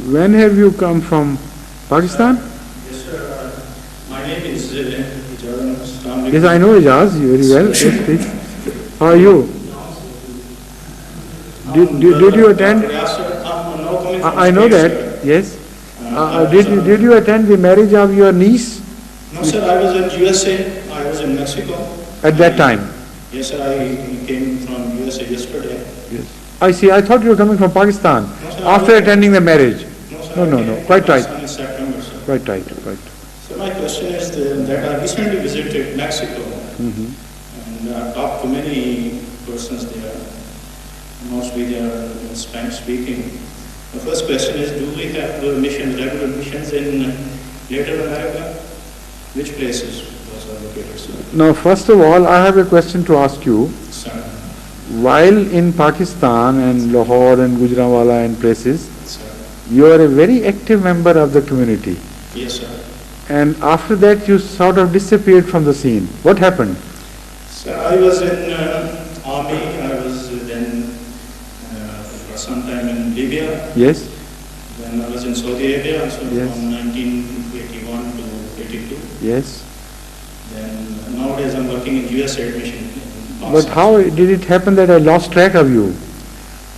When have you come from Pakistan? Yes, sir. My name is Ijaz. Yes, I know Ijaz very well. Yes, please. How are you? Did you attend? I know that. Yes. Did you attend the marriage of your niece? No, sir. I was in USA. I was in Mexico. At that time? Yes, sir. I came from USA yesterday. Yes. I see. I thought you were coming from Pakistan. No, sir, after attending the marriage. No, sir. No. Quite right. In September, sir. Quite right. So my question is that I recently visited Mexico and talked to many persons there. Mostly they are Spanish speaking. The first question is, do we have regular missions in Latin America? Which places those are located, sir? Now, first of all, I have a question to ask you. Sir. While in Pakistan and Lahore and Gujranwala and places, Sir. you are a very active member of the community. Yes, sir. And after that, you sort of disappeared from the scene. What happened? Sir, I was in army. I was then for some time in Libya. Yes. Then I was in Saudi Arabia, so Yes. from 1981 to 82. Yes. Then nowadays I'm working in US Aid Mission. But how did it happen that I lost track of you?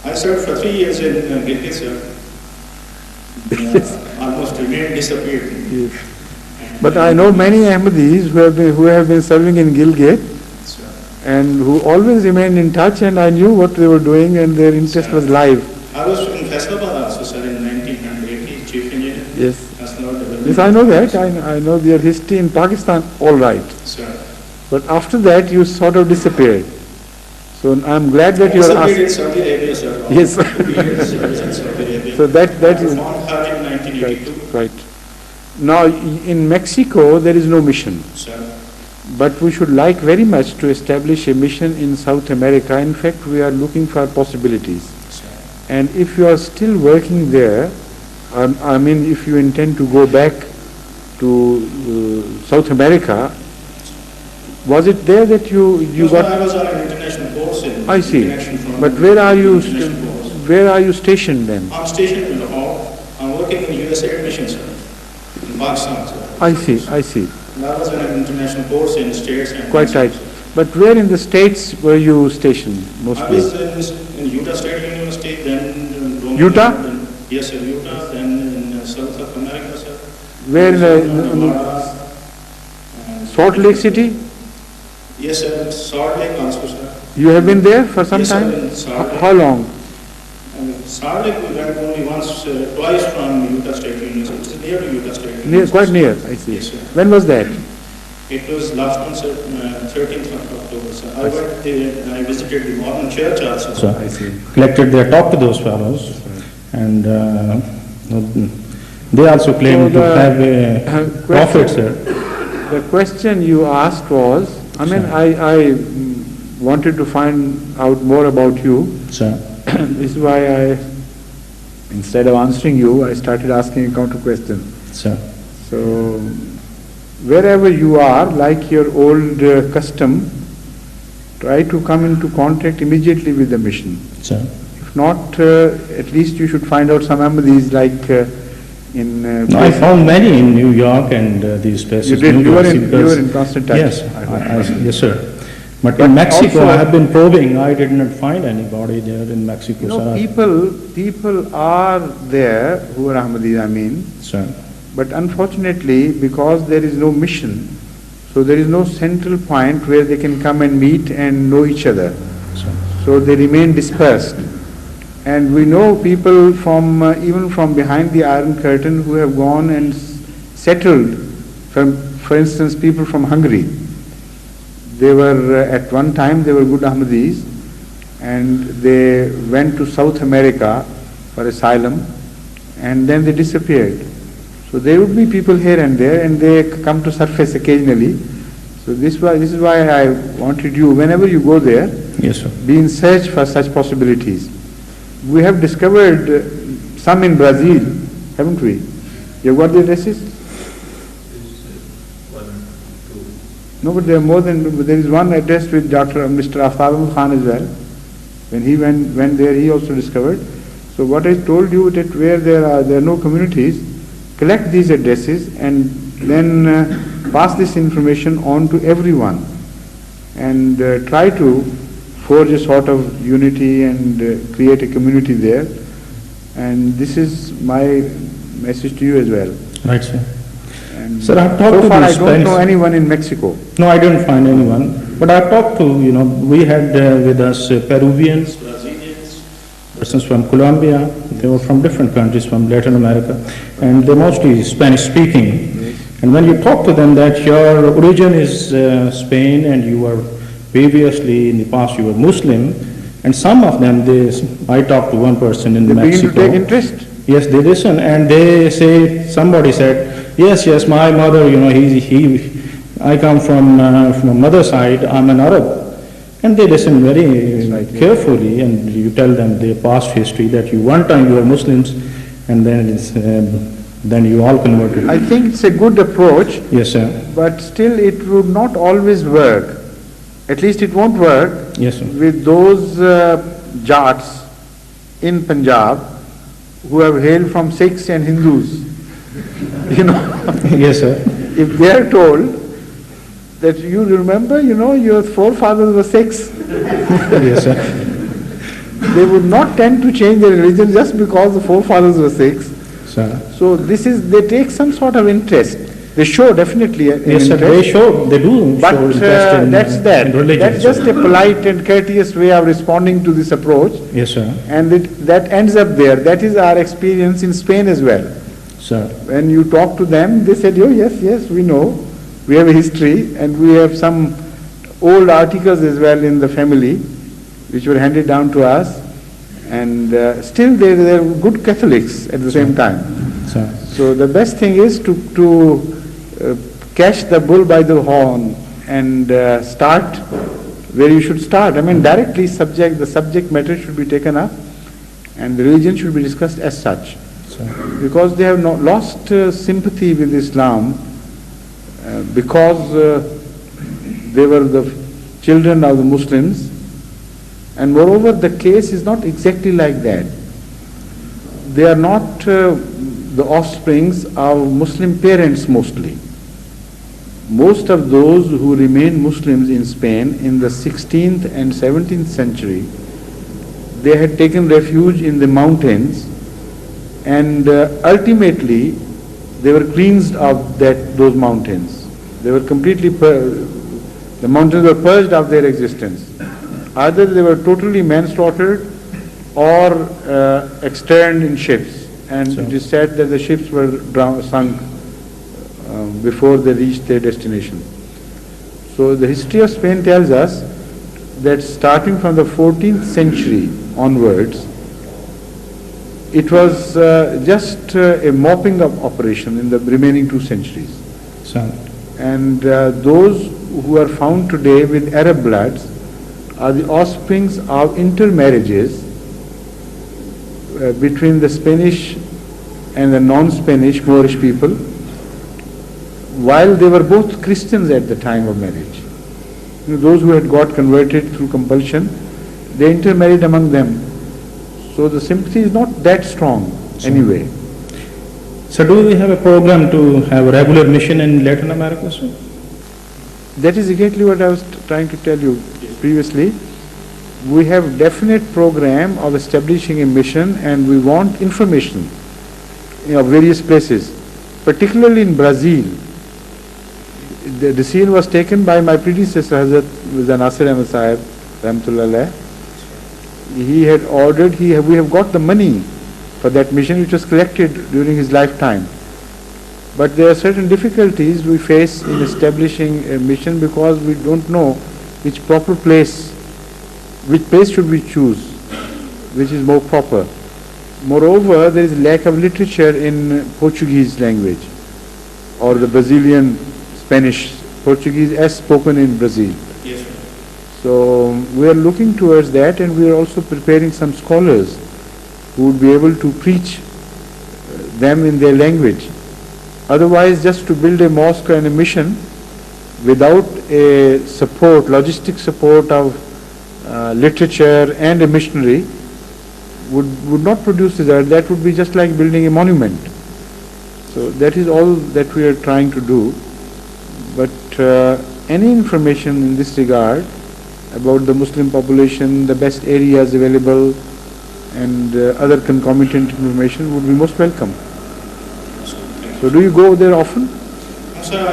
I served for 3 years in Gilgit, sir. Almost remained disappeared. Yes. But I know many Ahmadis who have been serving in Gilgit and who always remained in touch, and I knew what they were doing and their interest was live. I was in Faisalabad also, sir, in 1980, chief engineer. Yes. Yes, I know that. I know their history in Pakistan, all right. Sir. But after that, you sort of disappeared. So I'm glad that you are asking. in Saudi Arabia, sir. Yes. 2 years in Saudi Arabia. So that is Found in 1982. right. Now in Mexico there is no mission. Sir. But we should like very much to establish a mission in South America. In fact, we are looking for possibilities. Sir. And if you are still working there, I mean, if you intend to go back to South America, was it there that you got? I was on an international course in. I see. But where are you stationed then? I'm stationed in Lahore. I'm working in US Aid Mission, sir, in Pakistan, sir. I see. And I was on an international course in States. And Quite right. But where in the States were you stationed mostly? I was in Utah State University, then Utah? Yes, sir, Utah, then in South of America, sir. Where in Salt Lake City? Yes, sir, Salt Lake also, sir. You have been there for some Yes, time? sir, in Salt Lake. How long? Salt Lake we went only twice from Utah State University. It's near to Utah State University. Near, quite near, I see. Yes, sir. When was that? It was last month, sir, 13th of October, sir. I went there and I visited the modern church also. So I see. collected their talk to those fellows, and they also claim to have a prophet, sir. The question you asked was, I mean, I wanted to find out more about you. Sir. This is why instead of answering you, I started asking a counter question. Sir. So, wherever you are, like your old custom, try to come into contact immediately with the mission. Sir. If not, at least you should find out some Ahmadis like in... No, I found many in New York and these places. You did? You were in constant touch? Yes, yes, sir. But But in Mexico, also- I have been probing. I did not find anybody there in Mexico, You know, sir. people are there who are Ahmadis, I mean, Sir. but unfortunately, because there is no mission, so there is no central point where they can come and meet and know each other. Sir. So they remain dispersed. And we know people from, even from behind the Iron Curtain who have gone and settled, for instance, people from Hungary. They were, at one time, they were good Ahmadis, and they went to South America for asylum, and then they disappeared. So there would be people here and there, and they come to surface occasionally. So this is why I wanted you, whenever you go there, Yes, sir. be in search for such possibilities. We have discovered some in Brazil, haven't we? You have got the addresses? No, but there are more than, there is one address with Mr. Aftab Khan as well. When he went there, he also discovered. So what I told you, that where there are no communities, collect these addresses and then pass this information on to everyone, and try to forge a sort of unity and create a community there. And this is my message to you as well. Right, sir. And Sir, I've talked so to far these I don't friends. know anyone in Mexico. No, I didn't find anyone. But I've talked to, we had with us Peruvians, Brazilians, persons from Colombia. They were from different countries, from Latin America, and they're mostly Spanish speaking. Yes. And when you talk to them that your origin is Spain and you were previously in the past you were Muslim, and some of them, I talked to one person in Mexico. They begin to take interest. Yes, they listen, and they say, somebody said, yes, my mother, I come from mother side, I'm an Arab. And they listen very carefully, and you tell them their past history, that one time you were Muslims, and then you all converted. I think it's a good approach. Yes, sir. But still it would not always work. At least it won't work. Yes, sir. With those Jats in Punjab who have hailed from Sikhs and Hindus. Yes, sir. If they are told that you remember, your forefathers were Sikhs. Yes, sir. They would not tend to change their religion just because the forefathers were Sikhs. Sir. So they take some sort of interest. They show definitely an yes, interest. Sir, they do but show interest in, that's that. In religion. That's just a polite and courteous way of responding to this approach. Yes, sir. And that ends up there. That is our experience in Spain as well. Sir. When you talk to them, they said, oh yes, we know. We have a history, and we have some old articles as well in the family, which were handed down to us. And still they're good Catholics at the same time. Sir. So the best thing is to catch the bull by the horn and start where you should start. I mean, directly the subject matter should be taken up, and the religion should be discussed as such. Sir. Because they have lost sympathy with Islam because they were the children of the Muslims, and moreover the case is not exactly like that. They are not the offsprings of Muslim parents mostly. Most of those who remained Muslims in Spain in the 16th and 17th century, they had taken refuge in the mountains, and ultimately they were cleansed of those mountains. They were completely, the mountains were purged of their existence. Either they were totally manslaughtered or externed in ships, and it is said that the ships were sunk before they reached their destination. So the history of Spain tells us that starting from the 14th century onwards, it was just a mopping up operation in the remaining 2 centuries. Sir. And those who are found today with Arab bloods are the offsprings of intermarriages between the Spanish and the non-Spanish Moorish people, while they were both Christians at the time of marriage. Those who had got converted through compulsion, they intermarried among them. So the sympathy is not that strong anyway. So do we have a program to have a regular mission in Latin America, sir? That is exactly what I was trying to tell you previously. We have definite program of establishing a mission, and we want information various places, particularly in Brazil. The decision was taken by my predecessor, Hazrat Mirza Nasir Ahmed Sahib, Rahmatullah Alayh. He had ordered, we have got the money for that mission, which was collected during his lifetime. But there are certain difficulties we face in establishing a mission because we don't know which place should we choose, which is more proper. Moreover, there is lack of literature in Portuguese language or the Brazilian Spanish, Portuguese as spoken in Brazil. Yes, sir. So we are looking towards that, and we are also preparing some scholars who would be able to preach them in their language. Otherwise, just to build a mosque and a mission without a logistic support of literature and a missionary, would not produce result. That would be just like building a monument. So that is all that we are trying to do. But any information in this regard about the Muslim population, the best areas available, and other concomitant information would be most welcome. So do you go there often? Sir,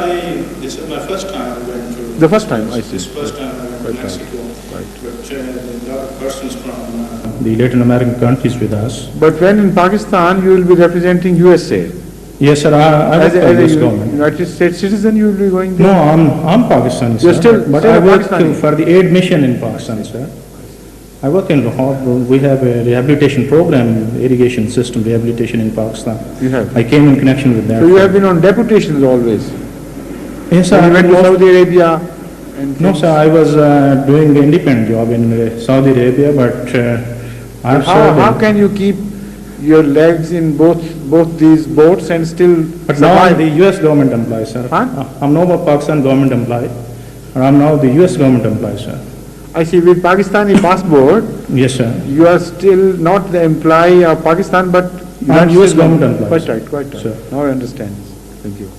this is my first time I went to... The first time, I see. This first time I went to Mexico. Right. But there are a lot of persons from... The Latin American countries with us. But when in Pakistan, you will be representing USA. Yes, sir, I work for this government. United States citizen, you will be going there? No, I'm Pakistani, sir. But I work for the aid mission in Pakistan, sir. I work in Lahore. We have a rehabilitation program, irrigation system rehabilitation in Pakistan. You have? I came in connection with that. So you have been on deputations always? Yes, sir. You went to Saudi Arabia? No, sir, I was doing an independent job in Saudi Arabia, but how can you keep your legs in both these boats and still But survive? now I'm the US government employee, sir. Huh? I'm now a Pakistan government employee, and I'm now the US government employee, sir. I see, with Pakistani passport, Yes, sir. you are still not the employee of Pakistan, but I'm US government employee. Quite right. Sir. Now I understand. Thank you.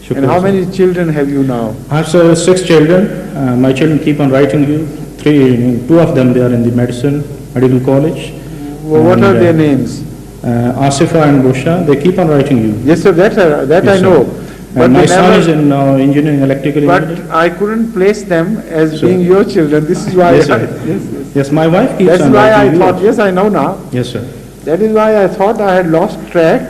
Shukriya, And how sir. many children have you now? I have, sir, 6 children. My children keep on writing you. 2 of them, they are in the medical college. Well, what And, are their names? Asifa and Busha, they keep on writing you. Yes, sir, that Yes, I sir. know. And my they son never- is in engineering, electrical But engineering. I couldn't place them as Sir. being your children. This is why. Yes, sir. Yes, my wife keeps That's on why I writing you. thought. Yes, I know now. Yes, sir. That is why I thought I had lost track.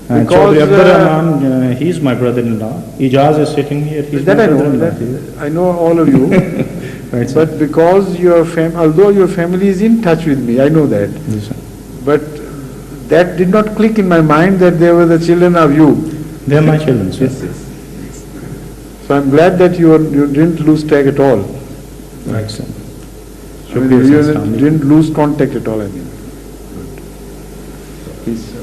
And Because, Chaudhry Abdur Rahman, he's my brother-in-law. Ijaz is sitting here. He's That my I know. brother-in-law. I know all of you. Right, sir. But because although your family is in touch with me, I know that. Yes, sir. But that did not click in my mind that they were the children of you. They are my children, sir. Yes. So I'm glad that you didn't lose track at all. Right, sir. I mean, you didn't lose contact at all, I mean. Please.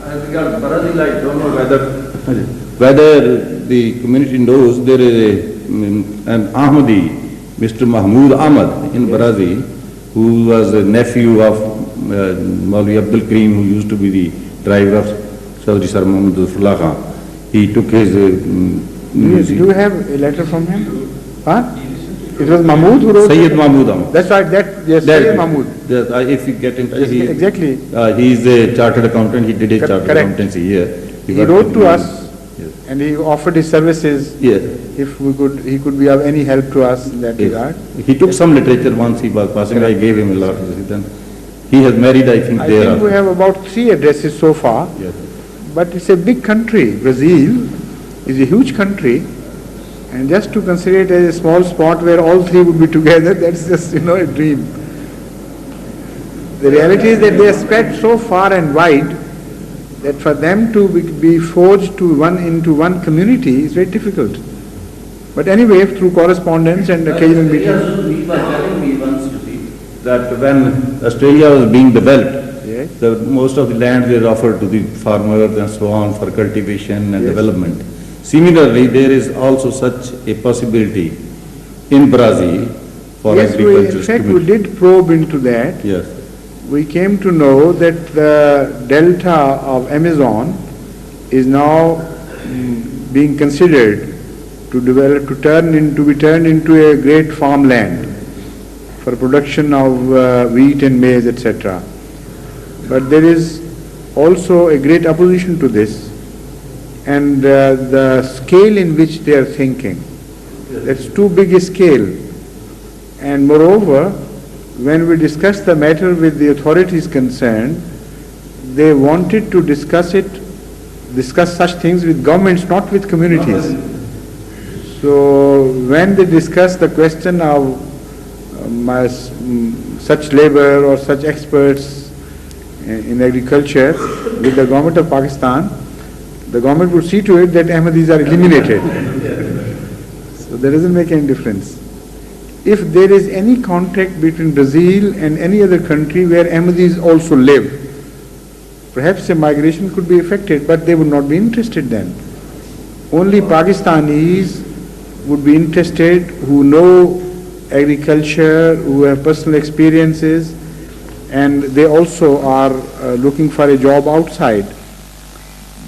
As regards Brazil, I don't know whether the community knows there is an Ahmadi, Mr. Mahmood Ahmad in Brazil, who was a nephew of Maulvi Abdul Karim, who used to be the driver of Chaudhry Sir Muhammad Zulfullah Khan. He took his Do you have a letter from him? Huh? It was Mahmood who wrote Sayyid it? Mahmood Ahmad. That's right, yes, Sayyid Mahmood. If you get in touch, Yes, exactly. he is a chartered accountant. He did his chartered Correct. accountancy here. He worked wrote with to me. us and he offered his services Yes. if he could be of any help to us in that regard. He took some literature once he was passing. I gave him a lot. Then he has married, I think, I there. think we have about 3 addresses so far, Yes. but it's a big country. Brazil is a huge country, and just to consider it as a small spot where all 3 would be together, that's just, a dream. The reality is that they are spread so far and wide that for them to be forged into one community is very difficult. But anyway, through correspondence and occasional meetings. He was telling me once, you see, that when Australia was being developed, Yes. most of the land were offered to the farmers and so on for cultivation and Yes. development. Similarly, there is also such a possibility in Brazil for Yes, agriculture. in fact, we did probe into that. Yes. We came to know that the delta of Amazon is now being considered to be turned into a great farmland for production of wheat and maize, etc. But there is also a great opposition to this, and the scale in which they are thinking, that's too big a scale. And moreover, when we discussed the matter with the authorities concerned, they wanted to discuss such things with governments, not with communities. So when they discussed the question of such labor or such experts in agriculture with the government of Pakistan, the government would see to it that Ahmadis are eliminated. So that doesn't make any difference. If there is any contact between Brazil and any other country where Ahmadis also live, perhaps a migration could be effected, but they would not be interested then. Only Pakistanis would be interested who know agriculture, who have personal experiences, and they also are looking for a job outside.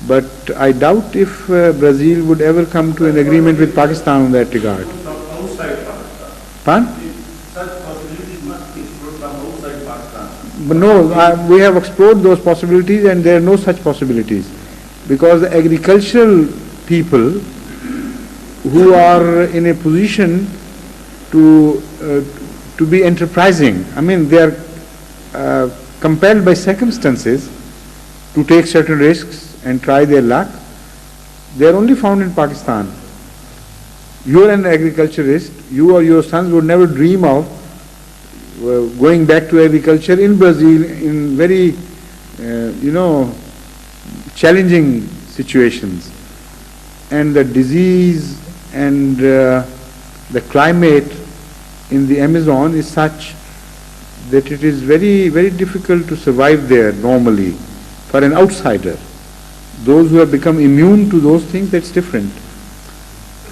But I doubt if Brazil would ever come to an agreement with Pakistan in that regard. From outside Pakistan. Pardon? Such possibilities must be explored from outside Pakistan. But no, we have explored those possibilities, and there are no such possibilities, because the agricultural people who are in a position to be enterprising, I mean, they are compelled by circumstances to take certain risks and try their luck. They are only found in Pakistan. You are an agriculturist, you or your sons would never dream of going back to agriculture in Brazil in very, challenging situations. And the disease and the climate in the Amazon is such that it is very, very difficult to survive there normally for an outsider. Those who have become immune to those things, that's different.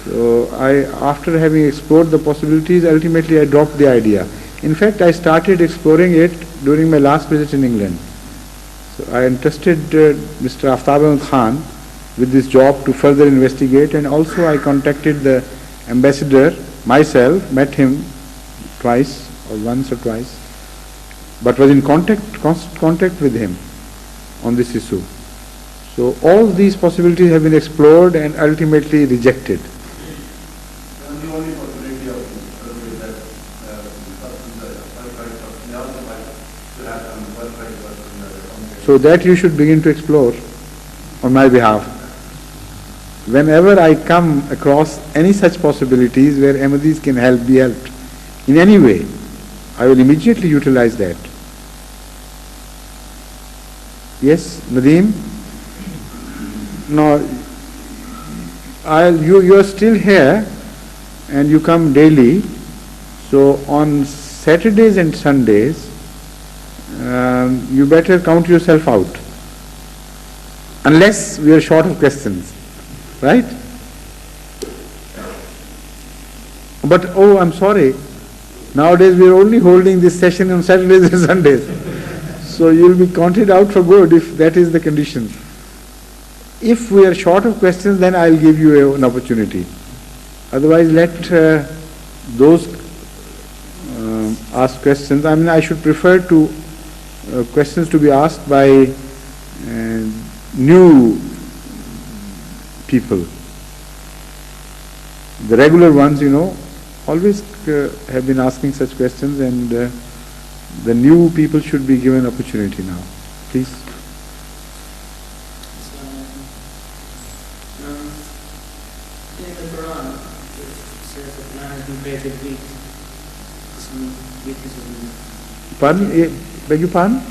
So after having explored the possibilities, ultimately I dropped the idea. In fact, I started exploring it during my last visit in England. So I entrusted Mr. Aftab Ahmed Khan with this job to further investigate, and also I contacted the ambassador myself, met him twice or once or twice, but was in constant contact with him on this issue. So all these possibilities have been explored and ultimately rejected. So that you should begin to explore on my behalf. Whenever I come across any such possibilities where Ahmadis can be helped in any way, I will immediately utilize that. Yes, Nadeem? No, you are still here and you come daily. So on Saturdays and Sundays, you better count yourself out, unless we are short of questions, right? But oh, I'm sorry, nowadays we are only holding this session on Saturdays and Sundays, so you'll be counted out for good if that is the condition. If we are short of questions, then I'll give you an opportunity. Otherwise, let those ask questions. I mean, I should prefer to questions to be asked by new people. The regular ones, always have been asking such questions, and the new people should be given opportunity now. Please. In the Quran, it says that man has been created weak. This means weakness of man. Pardon? Beg your pardon?